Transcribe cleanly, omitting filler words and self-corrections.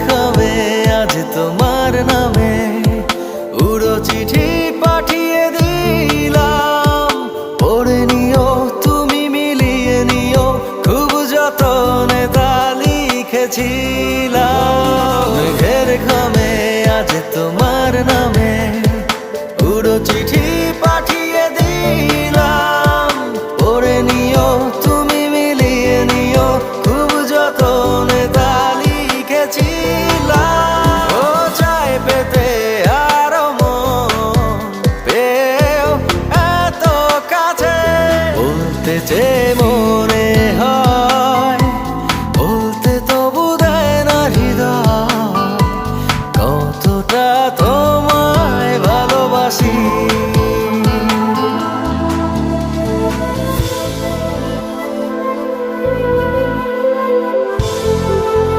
খাবে আজ তোমার নামে। উড়ো চিঠি পাঠিয়ে দিলাম, পড়ে নিও তুমি, মিলিয়ে নিও, খুব যতনে তা লিখেছি।